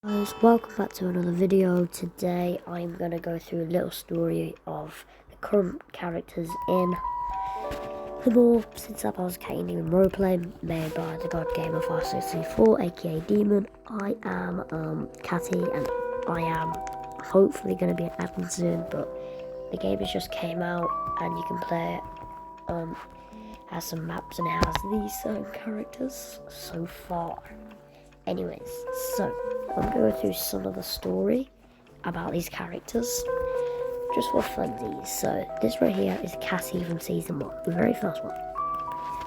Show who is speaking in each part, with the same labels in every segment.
Speaker 1: Guys, welcome back to another video. Today I'm going to go through a little story of the current characters in the more since I was catty demon roleplay made by the god gamer 564 aka Demon. I am Catty and I am hopefully going to be an admin soon, but the game has just came out and you can play it. Has some maps and it has these certain characters so far. Anyways, so I'm going to go through some of the story about these characters, just for funsies. So this right here is Catty from season 1, the very first one.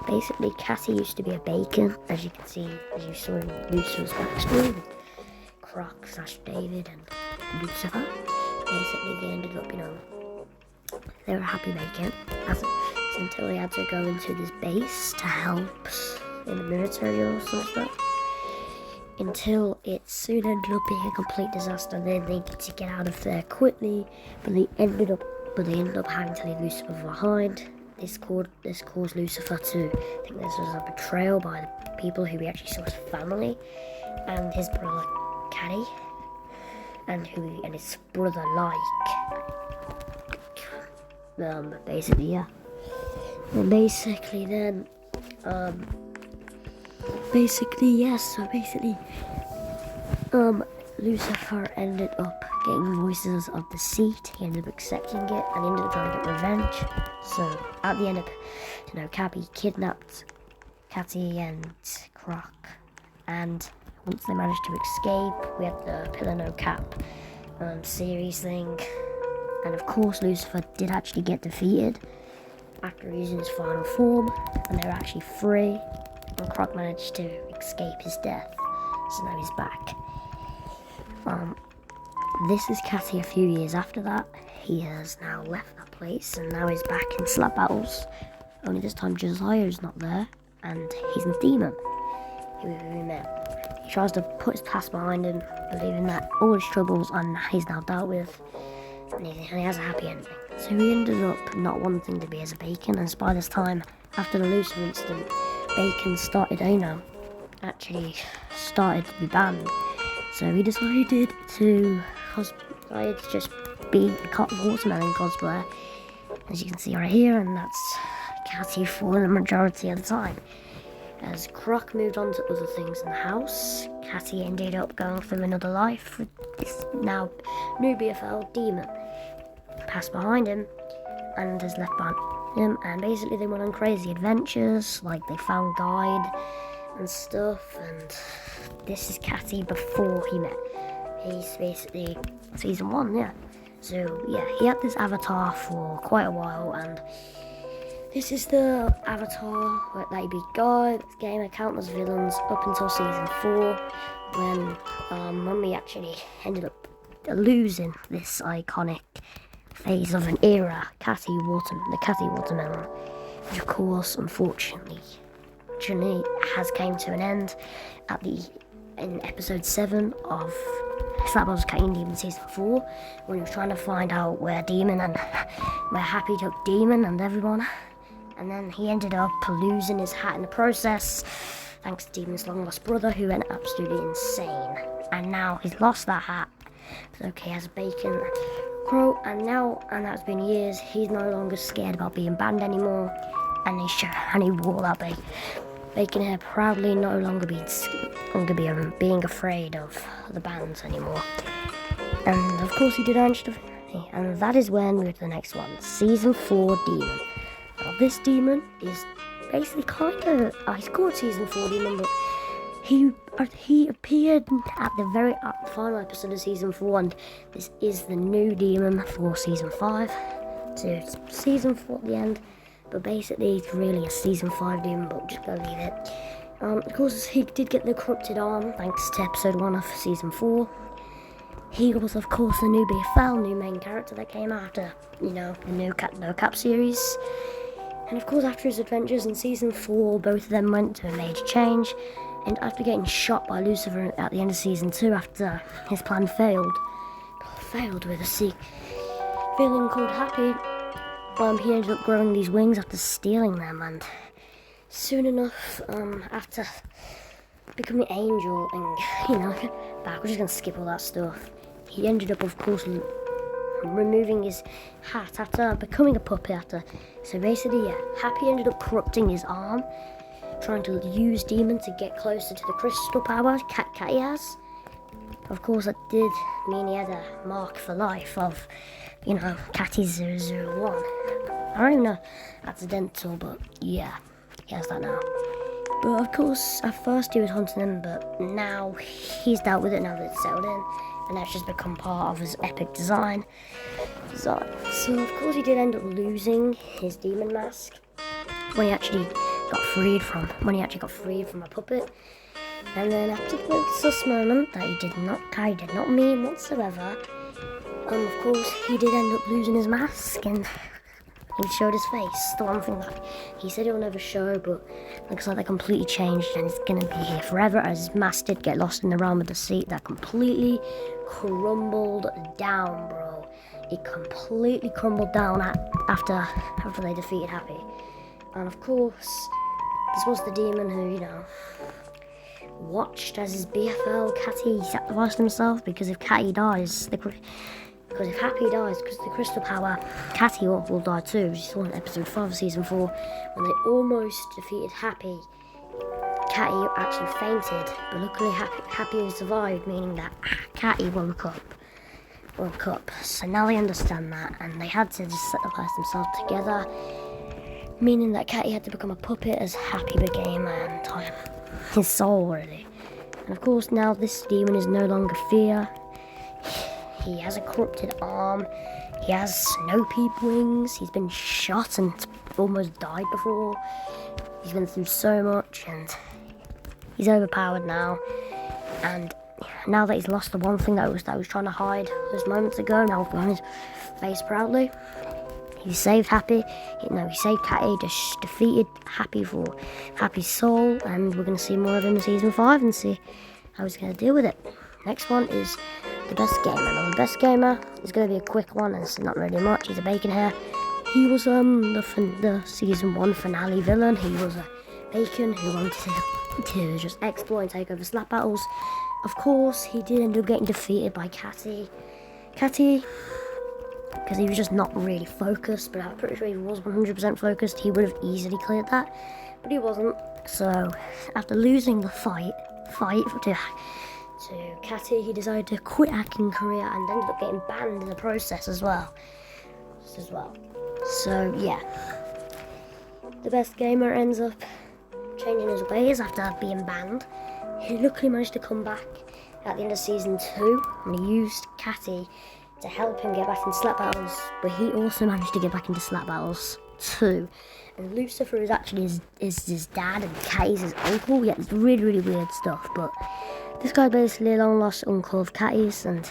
Speaker 1: Basically, Catty used to be a bacon, as you can see, as you saw in Lucifer's backstory with Croc / David and Lucifer. Basically, they ended up, they were a happy bacon, until he had to go into this base to help in the military or something. Until it soon ended up being a complete disaster. They needed to get out of there quickly, but they ended up having to leave Lucifer behind. This caused Lucifer to think this was a betrayal by the people who he actually saw as family, and his brother Catty, and his brother basically, yeah. And basically then Lucifer ended up getting voices of deceit. He ended up accepting it and ended up trying to get revenge. So at the end of, Cappy kidnapped Catty and Croc, and once they managed to escape, we had the Pillar No Cap series thing, and of course Lucifer did actually get defeated after using his final form, and they were actually free. And Croc managed to escape his death, so now he's back. This is Catty a few years after that. He has now left that place, and now he's back in slap battles. Only this time Josiah is not there, and he's a demon who we met. He tries to put his past behind him, believing that all his troubles he's now dealt with, and he has a happy ending. So he ended up not wanting to be as a bacon, and by this time, after the Lucifer incident, bacon started to be banned. So he decided to just be a cotton watermelon cosplayer, as you can see right here, and that's Catty for the majority of the time. As Croc moved on to other things in the house, Catty ended up going through another life with this now new BFL Demon. Passed behind him and has left behind him, and basically they went on crazy adventures, like they found guide and stuff. And this is Catty before he met. He's basically season 1, yeah. So yeah, he had this avatar for quite a while, and this is the avatar that he beat guide, game account as villains up until season 4, when we actually ended up losing this iconic phase of an era, the Catty Watermelon, which of course, unfortunately, has came to an end in episode 7 of Slap Battles Catty Demon season 4, when he was trying to find out where Happy took Demon and everyone, and then he ended up losing his hat in the process, thanks to Demon's long lost brother, who went absolutely insane, and now he's lost that hat. It's okay as a bacon crow, and that's been years. He's no longer scared about being banned anymore, and he wore that bacon hair proudly, no longer being afraid of the bans anymore. And of course he did and that is when we go to the next one, season 4 Demon. Now this demon is basically he's called season 4 Demon, but he appeared at the final episode of season 4, and this is the new demon for season 5. So it's season 4 at the end, but basically it's really a season 5 demon, but we're just gonna leave it. Of course, he did get the corrupted arm thanks to episode 1 of season 4. He was, of course, the new BFL, new main character that came after, the new No Cap series. And of course, after his adventures in season 4, both of them went to a major change. And after getting shot by Lucifer at the end of season 2, after his plan failed with a villain called Happy, he ended up growing these wings after stealing them, and soon enough, after becoming angel and, back. We're just going to skip all that stuff. He ended up, of course, removing his hat after becoming a puppet. So basically, yeah, Happy ended up corrupting his arm, trying to use Demon to get closer to the crystal power Catty has. Of course, that did mean he had a mark for life of, Catty 001. I don't even know, accidental, but yeah, he has that now. But of course, at first he was hunting him, but now he's dealt with it now that it's settled in, and that's just become part of his epic design. So of course he did end up losing his demon mask when he actually got freed from a puppet. And then after the sus moment that he did not mean whatsoever, of course he did end up losing his mask and he showed his face. The one thing that he said he'll never show, but looks like they completely changed and it's gonna be here forever, as his mask did get lost in the realm of deceit that completely crumbled down, bro. It completely crumbled down after they defeated Happy. And of course, this was the demon who, watched as his BFL Catty sacrificed himself, because if Happy dies, because the crystal power, Catty will die too, which is in episode 5 of season 4, when they almost defeated Happy. Catty actually fainted, but luckily Happy survived, meaning that Catty woke up. So now they understand that, and they had to just sacrifice themselves together, meaning that Catty had to become a puppet as Happy became his soul, really. And of course, now this demon is no longer fear. He has a corrupted arm. He has snow peep wings. He's been shot and almost died before. He's been through so much, and he's overpowered now. And now that he's lost the one thing that was trying to hide those moments ago, now on his face proudly. He saved Happy. He saved Catty, just defeated Happy for Happy's soul, and we're going to see more of him in season 5 and see how he's going to deal with it. Next one is the best gamer. Now, the best gamer is going to be a quick one, and it's not really much. He's a bacon hair. He was the season 1 finale villain. He was a bacon who wanted to just exploit and take over slap battles. Of course, he did end up getting defeated by Catty, because he was just not really focused, but I'm pretty sure he was 100% focused. He would have easily cleared that, but he wasn't. So after losing the fight to Catty, he decided to quit acting career and ended up getting banned in the process as well. So yeah, the best gamer ends up changing his ways after being banned. He luckily managed to come back at the end of season 2 when he used Catty to help him get back into slap battles, but he also managed to get back into slap battles too. And Lucifer is actually his dad, and Catty's his uncle. Yeah, it's really, really weird stuff, but this guy basically a long lost uncle of Catty's, and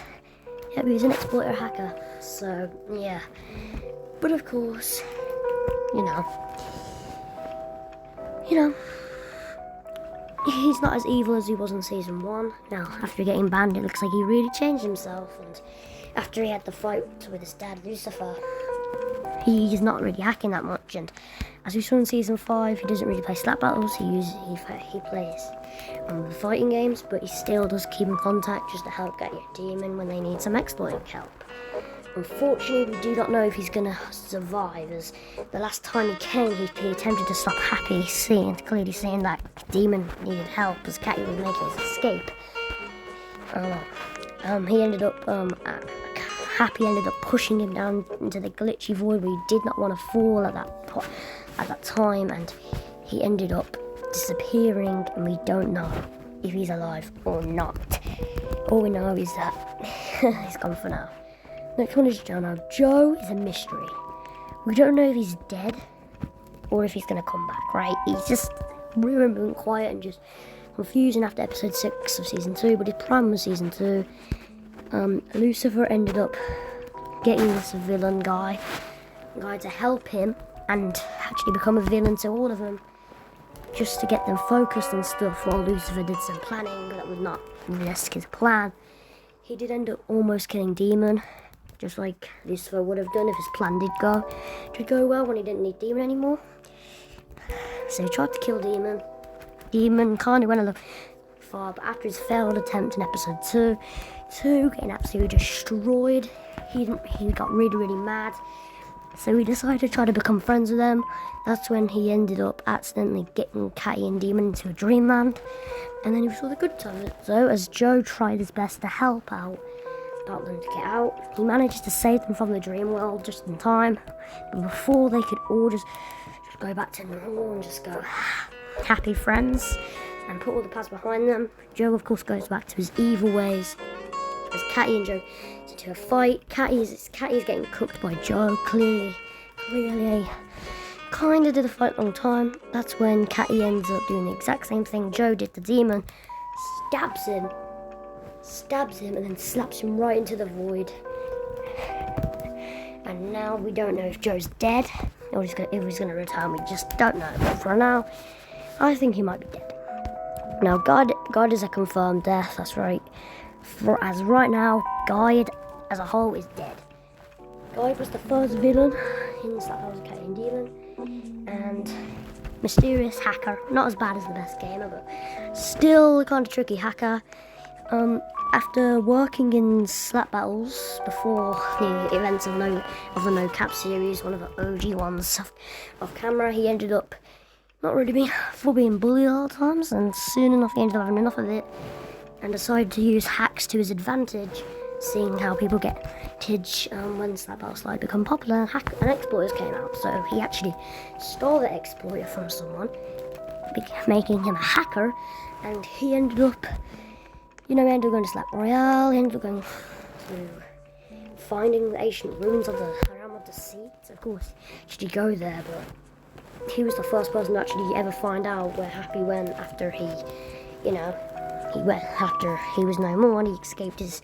Speaker 1: yeah, he was an exploiter hacker. So yeah, but of course, he's not as evil as he was in season 1. Now, after getting banned, it looks like he really changed himself, and after he had the fight with his dad, Lucifer, he's not really hacking that much, and as we saw in season 5, he doesn't really play slap battles. He plays fighting games, but he still does keep in contact just to help get your demon when they need some exploiting help. Unfortunately, we do not know if he's going to survive, as the last time he came, he attempted to stop Happy, clearly seeing that demon needed help as Catty was making his escape. He ended up, Happy ended up pushing him down into the glitchy void where he did not want to fall at that time, and he ended up disappearing, and we don't know if he's alive or not. All we know is that he's gone for now. Next one is Joe. Now, Joe is a mystery. We don't know if he's dead or if he's going to come back, right? He's just really been quiet and just confusing after episode 6 of season 2, but his prime was season 2. Lucifer ended up getting this villain guy to help him and actually become a villain to all of them, just to get them focused on stuff while Lucifer did some planning, but that was not his plan. He did end up almost killing Demon, just like Lucifer would have done if his plan did go well when he didn't need Demon anymore. So he tried to kill Demon. Demon kind of went far, but after his failed attempt in episode 2 getting absolutely destroyed, he got really mad. So he decided to try to become friends with them. That's when he ended up accidentally getting Catty and Demon into a dreamland. And then he saw the good side of it. So as Joe tried his best to help them to get out, he managed to save them from the dream world just in time. But before they could all just go back to normal and just go happy friends and put all the past behind them, Joe of course goes back to his evil ways. As Catty and Joe to a fight, Catty is getting cooked by Joe. Clearly, kind of did a fight a long time. That's when Catty ends up doing the exact same thing Joe did to Demon, stabs him, and then slaps him right into the void. And now we don't know if Joe's dead or if he's going to return. We just don't know. But for now, I think he might be dead. Now, God is a confirmed death. That's right. As right now, Guide as a whole is dead. Guide was the first villain in Slap House Catty and Demon, and mysterious hacker. Not as bad as the best gamer, but still a kind of tricky hacker. After working in slap battles before the events of the No Cap series, one of the OG ones off camera, he ended up not really being bullied all the times, and soon enough he ended up having enough of it and decided to use hacks to his advantage, seeing how people get tidge when slap battles like become popular and exploiters came out. So he actually stole the exploiter from someone, making him a hacker, and he ended up going to Slap Royale. He ended up going to finding the ancient ruins of the Realm of Deceit. Of course, should he go there, but he was the first person to actually ever find out where Happy went after he was no more and he escaped his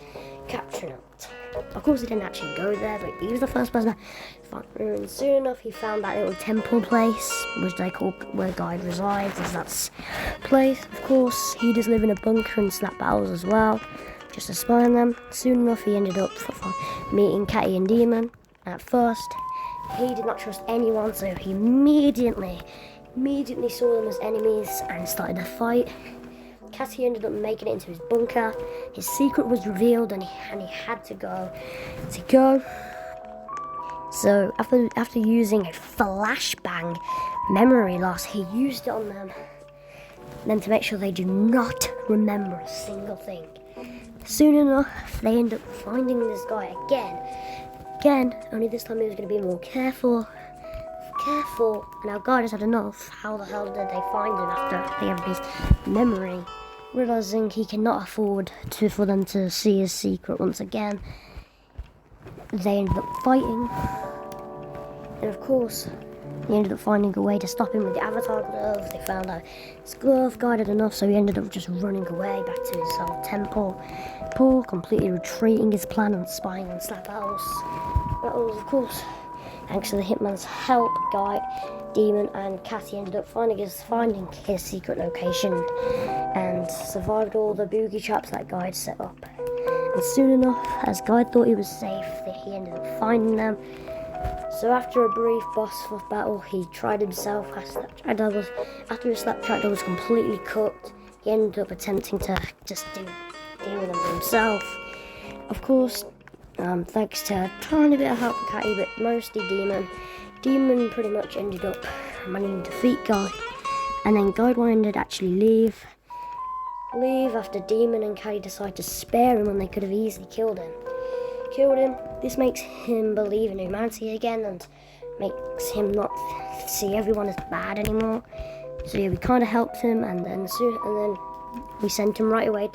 Speaker 1: capture note. Of course, he didn't actually go there, but he was the first person to find ruins. Soon enough, he found that little temple place, which they call where Guide resides, as that's place. Of course, he does live in a bunker and slap battles as well, just to spy on them. Soon enough, he ended up meeting Catty and Demon. At first, he did not trust anyone, so he immediately saw them as enemies and started a fight. Catty ended up making it into his bunker. His secret was revealed, and he had to go. So after using a flashbang memory loss, he used it on them. Then to make sure they do not remember a single thing. Soon enough, they end up finding this guy again. Only this time he was going to be more careful. And now God has had enough. How the hell did they find him after they have his memory? Realizing he cannot afford for them to see his secret once again, they ended up fighting. And of course, he ended up finding a way to stop him with the Avatar glove. They found out his glove guided enough, so he ended up just running away back to his old temple. Paul completely retreating his plan and spying on Slap House. Battles, of course. Thanks to the Hitman's help, Guy, Demon and Catty ended up finding his secret location and survived all the boogie traps that Guy had set up. And soon enough, as Guy thought he was safe, he ended up finding them. So after a brief boss battle, he tried himself. After his slap tractor was completely cooked, he ended up attempting to just deal with them himself. Of course, thanks to a tiny bit of help from Catty, but mostly Demon. Demon pretty much ended up managing to defeat Guy, and then Guy wanted to actually leave after Demon and Catty decided to spare him when they could have easily killed him. This makes him believe in humanity again and makes him not see everyone as bad anymore. So yeah, we kind of helped him, and then we sent him right away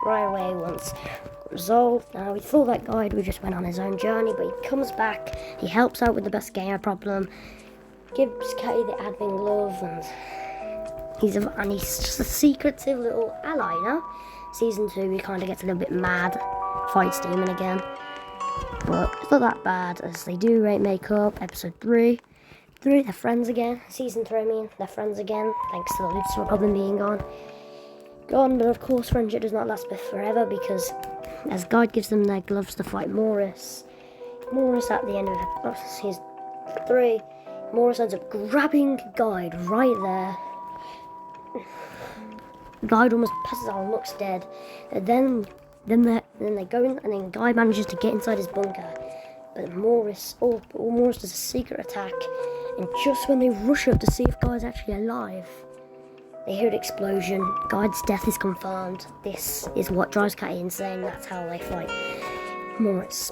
Speaker 1: once resolved. Now we thought that Guy we just went on his own journey, but he comes back, he helps out with the best gamer problem, gives Catty the admin glove, and he's just a secretive little ally, Season 2 he kind of gets a little bit mad, fights Demon again, but it's not that bad as they do make up. Episode 3, they're friends again. Season 3 they're friends again, thanks to the Lucifer problem being gone. But of course friendship does not last forever, because as God gives them their gloves to fight Morris at the end of Season 3, Morris ends up grabbing Guide right there. Guy almost passes out and looks dead. And then they go in, and then Guy manages to get inside his bunker. But Morris does a secret attack, and just when they rush up to see if Guy's actually alive, they hear an explosion. Guy's death is confirmed. This is what drives Catty insane. That's how they fight Morris.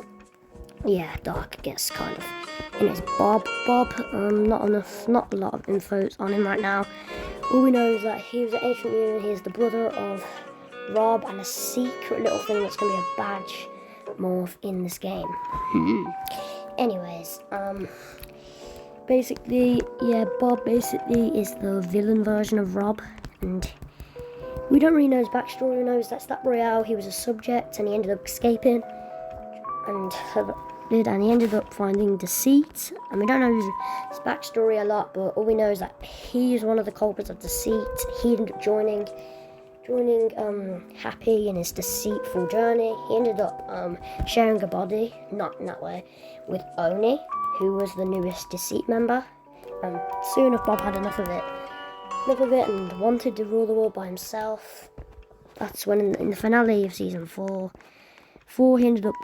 Speaker 1: Yeah, dark, I guess, kind of. And it's Bob. Not a lot of info on him right now. All we know is that he was an ancient human. He is the brother of Rob, and a secret little thing that's going to be a badge morph in this game. Anyways, basically, yeah, Bob basically is the villain version of Rob, and we don't really know his backstory. We know that Slap Royale, he was a subject, and he ended up escaping, and he ended up finding deceit, and we don't know his backstory a lot, but all we know is that he is one of the culprits of deceit. He ended up joining Happy in his deceitful journey. He ended up sharing a body, not in that way, with Oni, who was the newest deceit member. Soon enough, Bob had enough of it and wanted to rule the world by himself. That's when in the finale of season 4, he ended up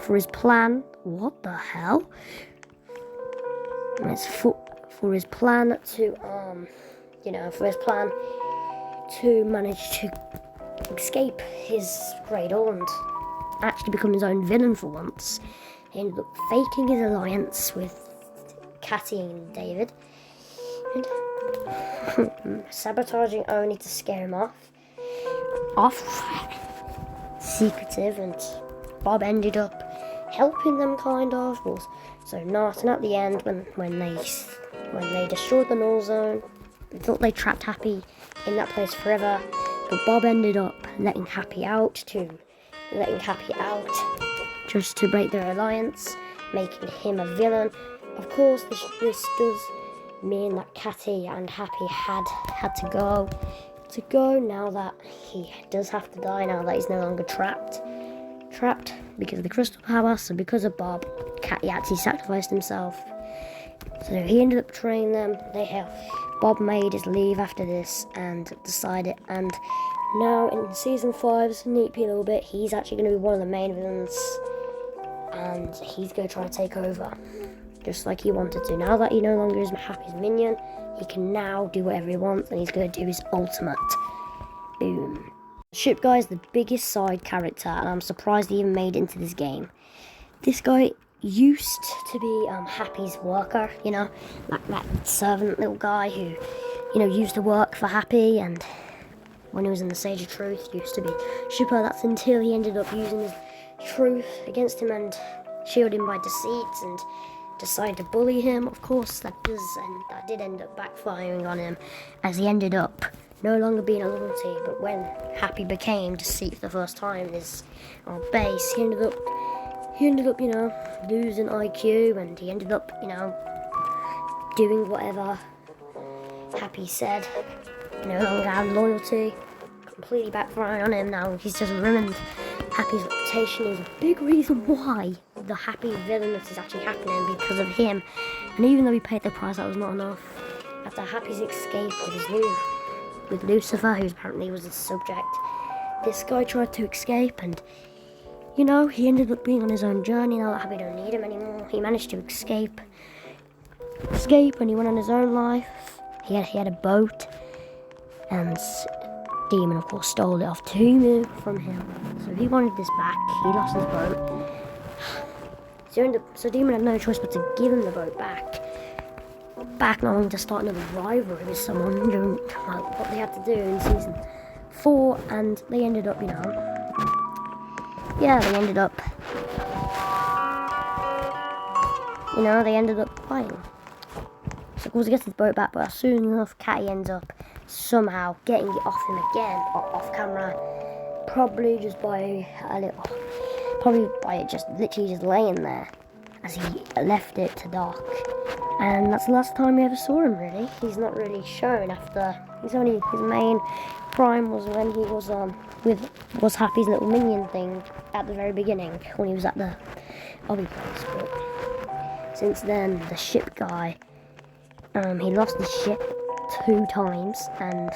Speaker 1: for his plan. What the hell? It's for his plan to manage to escape his cradle and actually become his own villain for once. He ended up faking his alliance with Catty and David and sabotaging Oni to scare him off. Secretive, and Bob ended up helping them, kind of. So not. And at the end, when they destroyed the null zone, they thought they trapped Happy in that place forever, but Bob ended up letting Happy out just to break their alliance, making him a villain. Of course, this does mean that Catty and Happy had to go now that he does have to die, now that he's no longer trapped because of the crystal power. So because of Bob, Catty actually sacrificed himself, so he ended up betraying them. Bob made his leave after this and decided, and now in season 5, sneak peek a little bit, he's actually going to be one of the main villains, and he's going to try to take over, just like he wanted to. Now that he no longer is Happy's minion, he can now do whatever he wants, and he's going to do his ultimate. Boom. Ship Guy is the biggest side character, and I'm surprised he even made it into this game. This guy used to be Happy's worker, like that servant little guy who, used to work for Happy, and when he was in the Sage of Truth, used to be Shipper. That's until he ended up using his truth against him and shielded him by deceit and decided to bully him. Of course, that did end up backfiring on him, as he ended up no longer being a loyalty. But when Happy became deceit for the first time in his base, he ended up losing IQ, and he ended up doing whatever Happy said. No longer had loyalty, completely backfiring on him. Now he's just ruined Happy's reputation. Is a big reason why the Happy villainous is actually happening, because of him. And even though he paid the price, that was not enough. After Happy's escape with Lucifer, who apparently was his subject, this guy tried to escape, and he ended up being on his own journey. Now that Happy don't need him anymore, he managed to escape, and he went on his own life. He had a boat, and Demon, of course, stole it off Tumu from him. So he wanted this back. He lost his boat. So Demon had no choice but to give him the boat back, not wanting to start another rivalry with someone, doing what they had to do in season 4, and they ended up, fighting. So of course he gets his boat back, but soon enough Catty ends up somehow getting it off him again, off camera, probably by just literally just laying there as he left it to dock. And that's the last time we ever saw him, really. He's not really shown after. His main prime was when he was Happy's little minion thing at the very beginning, when he was at the Obby place. But since then, the ship guy, he lost his ship 2 times, and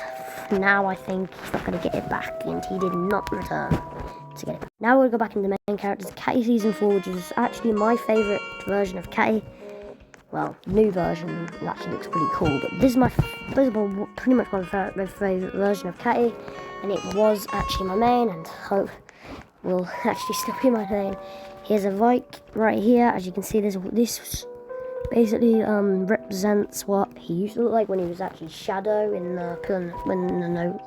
Speaker 1: now I think he's not going to get it back, and he did not return to get it. Now we'll go back into the main characters. Catty Season 4, which is actually my favourite version of Catty. Well, new version, it actually looks pretty cool, but this is pretty much my favourite version of Catty, and it was actually my main, and hope will actually still be my main. Here's a Vike right here. As you can see, this basically represents what he used to look like when he was actually Shadow in the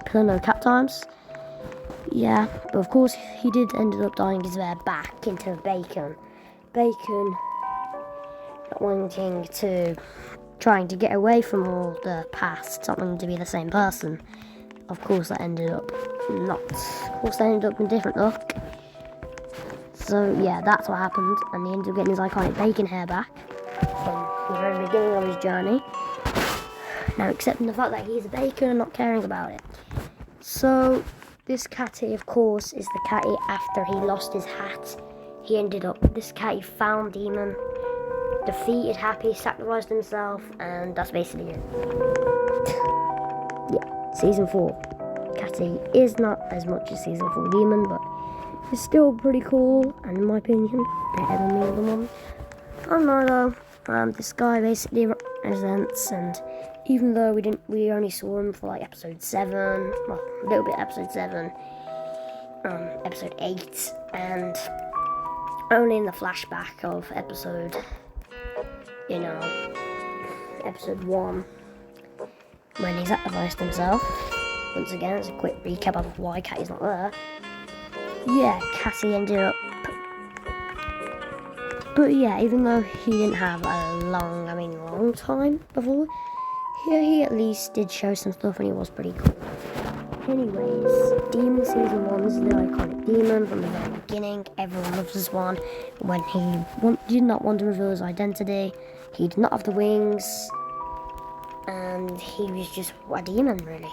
Speaker 1: Pillar No Cap times. Yeah, but of course he did ended up dyeing his hair back into Bacon. Bacon not wanting to, trying to get away from all the past, not wanting to be the same person. Of course that ended up not. Of course they ended up in a different look. So yeah, that's what happened, and he ended up getting his iconic Bacon hair back from the very beginning of his journey. Now accepting the fact that he's a Bacon and not caring about it. So this Catty, of course, is the Catty after he lost his hat. He ended up, this Catty found Demon, defeated Happy, sacrificed himself, and that's basically it. Yeah, Season 4. Catty is not as much as Season 4 Demon, but it's still pretty cool, and in my opinion, better than the other one. I don't know though, this guy basically represents, and even though we only saw him for like episode 7, well, a little bit episode 7, episode 8, and only in the flashback of episode, episode 1, when he sacrificed himself. Once again, it's a quick recap of why Catty's not there. Yeah, Catty ended up, but yeah, even though he didn't have a long time before, he at least did show some stuff, and he was pretty cool. Anyways, Demon Season 1 is the iconic Demon from the very beginning. Everyone loves this one. When he did not want to reveal his identity, he did not have the wings, and he was just a demon, really.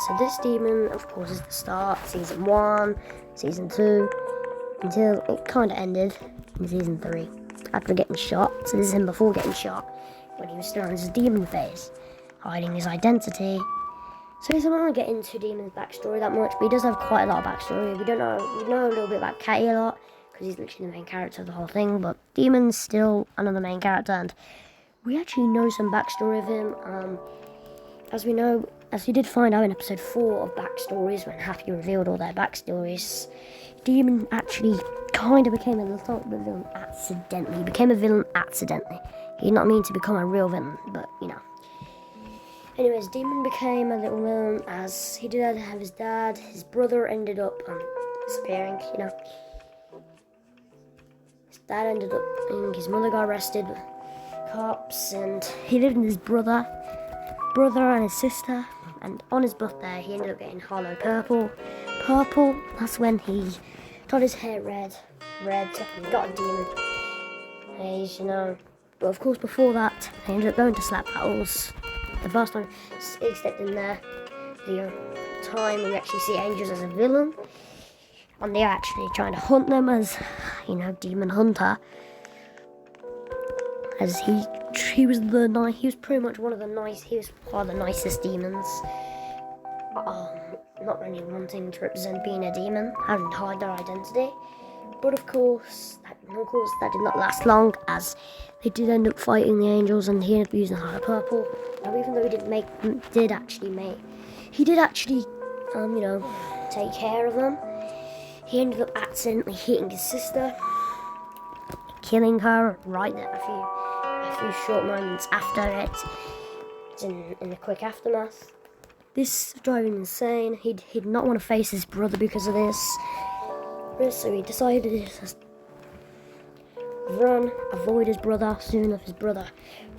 Speaker 1: So this demon, of course, is the start, Season 1, Season 2, until it kind of ended in Season 3, after getting shot. So this is him before getting shot, when he was still in his demon phase, hiding his identity. So he's not going to get into Demon's backstory that much, but he does have quite a lot of backstory. We know a little bit about Catty a lot, because he's literally the main character of the whole thing, but Demon's still another main character, and we actually know some backstory of him. As we did find out in episode 4 of backstories, when Happy revealed all their backstories, Demon actually kind of became a little villain accidentally. He became a villain accidentally. He did not mean to become a real villain, but Anyways, Demon became a little villain as he did have his dad. His brother ended up disappearing, His dad ended up being, his mother got arrested, cops, and he lived with his brother and his sister, and on his birthday he ended up getting hollow purple. That's when he got his hair red, and got a demon age, But of course before that, they ended up going to slap battles. The first time he stepped in there, the time we actually see Angels as a villain, and they're actually trying to hunt them as, demon hunter. As he was pretty much one of the nicest demons. Not really wanting to represent being a demon, having to hide their identity. But of course, that did not last long, as they did end up fighting the Angels, and he ended up using Hollow Purple. Now, even though he did actually take care of them, he ended up accidentally hitting his sister, killing her right there a few short moments after it. It's in the quick aftermath. This drove him insane. He did not want to face his brother because of this. So he decided to run, avoid his brother. Soon of his brother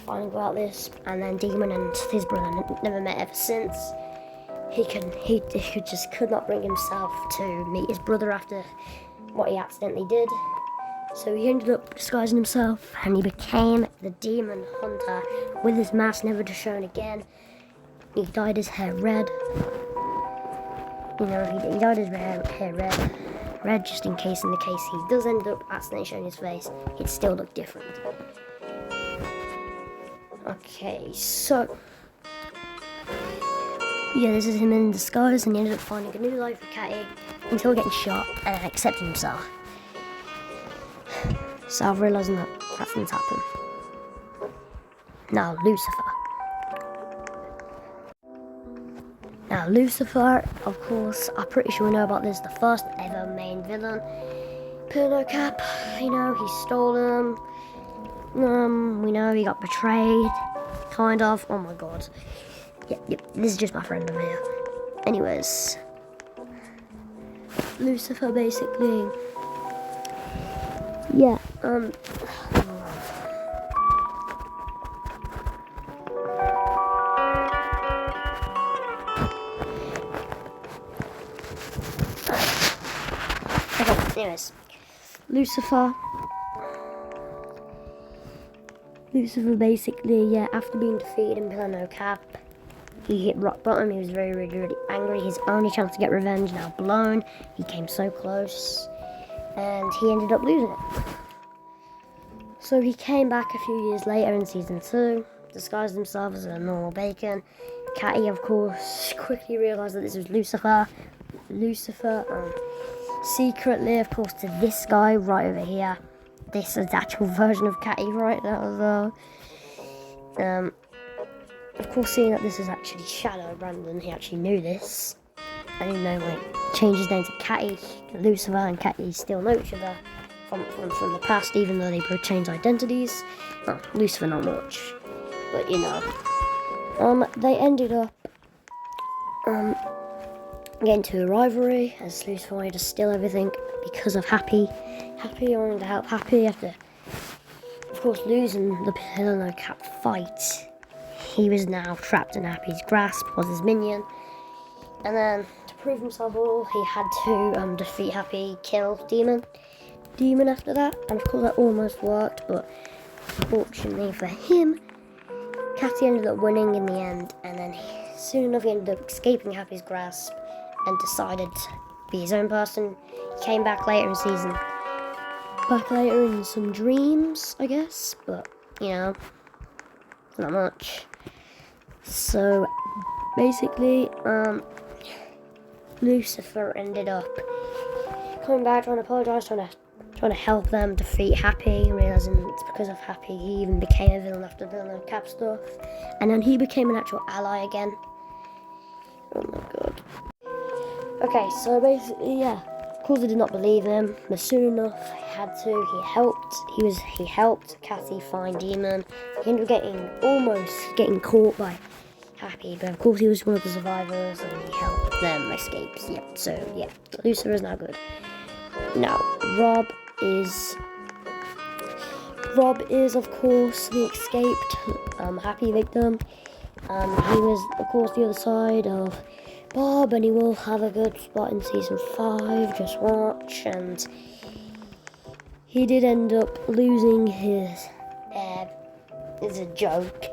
Speaker 1: finding out this, and then Demon and his brother never met ever since. He could not bring himself to meet his brother after what he accidentally did. So he ended up disguising himself, and he became the Demon Hunter with his mask never to shown again. He dyed his hair red. He dyed his hair red just in case he does end up accidentally showing his face, he'd still look different. Okay, so Yeah, this is him in disguise, and he ended up finding a new life with Catty until getting shot and accepting himself. So realising that things happen. Now Lucifer, of course, I'm pretty sure we know about this, the first ever main villain. Pillow Cap, you know, he stole him. We know he got betrayed, kind of. Oh my god. Yep, this is just my friend over here. Anyways, Lucifer basically, yeah, okay, anyways, Lucifer basically, yeah, after being defeated in Pillar No Cap, he hit rock bottom. He was really angry. His only chance to get revenge now blown. He came so close, and he ended up losing it. So he came back a few years later in season 2, disguised himself as a normal bacon. Catty, of course, quickly realised that this was Lucifer. Secretly, of course, to this guy right over here. This is the actual version of Catty right now as well. Of course, seeing that this is actually Shadow Brandon, he actually knew this. I didn't know, like, changed his name to Catty. Lucifer and Catty still know each other from the past, even though they both changed identities. Oh, Lucifer not much, but you know. They ended up getting to a rivalry, as Lucifer wanted to steal everything because of Happy. Happy wanted to help Happy after, of course, losing the Pillar No Cap fight. He was now trapped in Happy's grasp, was his minion. And then, to prove himself all, he had to defeat Happy, kill Demon after that. And of course that almost worked, but fortunately for him, Catty ended up winning in the end. And then soon enough he ended up escaping Happy's grasp and decided to be his own person. He came back later in season. Back later in some dreams, I guess. But, you know, not much. So basically, Lucifer ended up coming back, trying to apologise, trying to help them defeat Happy, realising it's because of Happy he even became a villain after the No Cap stuff. And then he became an actual ally again. Oh my god. Okay, so basically, yeah, of course they did not believe him, but soon enough he had to. He helped Catty find Demon. He ended up almost getting caught by Happy, but of course he was one of the survivors and he helped them escape. Yeah, so yeah, Lucifer is now good. Now, Rob is of course the escaped Happy victim. He was of course the other side of Bob, and he will have a good spot in season 5, just watch. And he did end up losing his is a joke,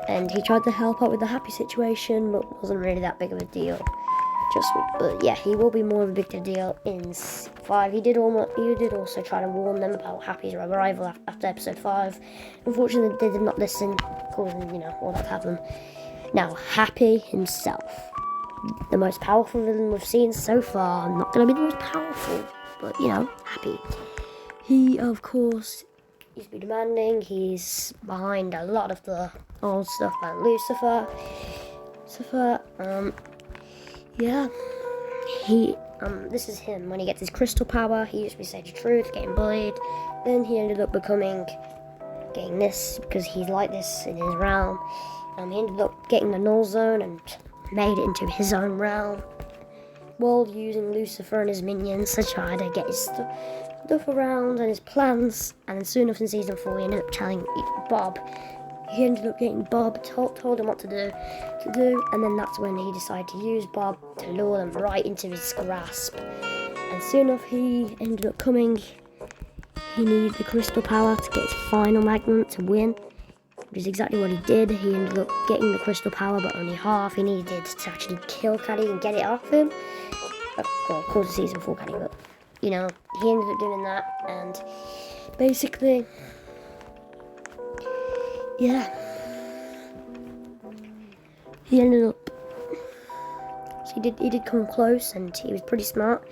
Speaker 1: and he tried to help out with the Happy situation, but wasn't really that big of a deal. But yeah, he will be more of a big deal in 5. He did also try to warn them about Happy's arrival after episode 5. Unfortunately, they did not listen, causing, you know, all that happened. Now, Happy himself, the most powerful villain we've seen so far. Not going to be the most powerful, but, you know, Happy. He, of course, used to be demanding. He's behind a lot of the old stuff about Lucifer. Yeah. This is him. When he gets his crystal power, he used to be Sage of Truth, getting bullied. Then he ended up getting this, because he's like this in his realm. He ended up getting the Null Zone and made it into his own realm, while using Lucifer and his minions to try to get his stuff around and his plans. And then soon enough in season 4, he ended up telling Bob. He ended up getting Bob, told him what to do, and then that's when he decided to use Bob to lure them right into his grasp. And soon enough he ended up coming. He needed the crystal power to get his final magnet to win, which is exactly what he did. He ended up getting the crystal power, but only half he needed to actually kill Catty and get it off him. Well, of course it's season 4 Catty, but, you know, he ended up doing that, and basically, yeah, he ended up So he did come close, and he was pretty smart.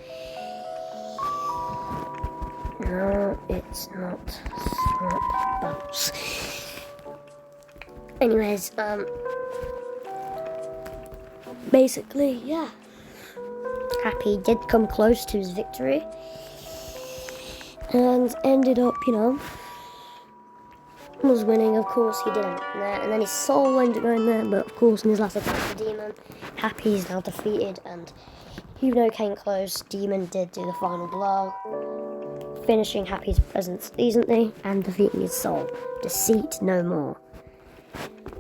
Speaker 1: No, it's not smart bounce. Anyways, basically, yeah. Happy did come close to his victory. And ended up, was winning. Of course he didn't. And then his soul ended up going there, but of course in his last attack, the demon, Happy is now defeated, and even though it came close, Demon did do the final blow, finishing Happy's presence easily and defeating his soul. Deceit no more.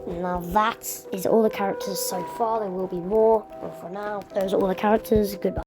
Speaker 1: Now that is all the characters so far. There will be more, but for now, those are all the characters. Goodbye.